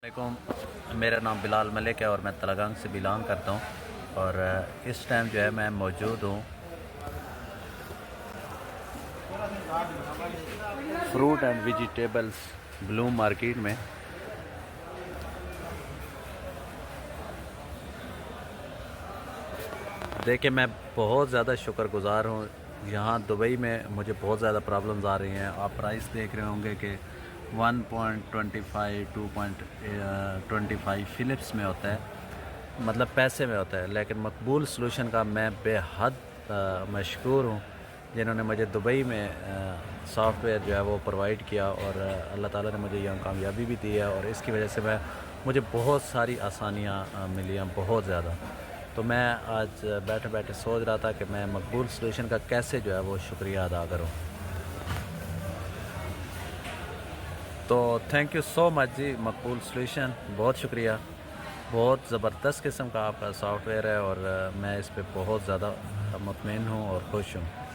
वालेकुम, मेरा नाम बिलाल मलिक है और मैं तलागंग से बिलोंग करता हूँ। और इस टाइम जो है मैं मौजूद हूँ fruit and vegetables Bloom market में। देखिए, मैं बहुत ज़्यादा शुक्रगुज़ार हूँ। यहाँ दुबई में मुझे बहुत ज़्यादा प्रॉब्लम्स आ रही हैं। आप प्राइस देख रहे होंगे कि 1.25 2.25 फ़िलिप्स में होता है, मतलब पैसे में होता है। लेकिन मकबूल सॉल्यूशन का मैं बेहद मशकूर हूँ, जिन्होंने मुझे दुबई में सॉफ्टवेयर जो है वो प्रोवाइड किया। और अल्लाह ताला ने मुझे यहाँ कामयाबी भी दी है और इसकी वजह से मुझे बहुत सारी आसानियाँ मिली हैं, बहुत ज़्यादा। तो मैं आज बैठे बैठे सोच रहा था कि मैं मकबूल सॉल्यूशन का कैसे जो है वो शुक्रिया अदा करूं। तो thank you so much ji Maqbool solution, बहुत शुक्रिया। बहुत ज़बरदस्त किस्म का आपका सॉफ्टवेयर है और मैं इस पे बहुत ज़्यादा मुतमईन हूँ और खुश हूँ।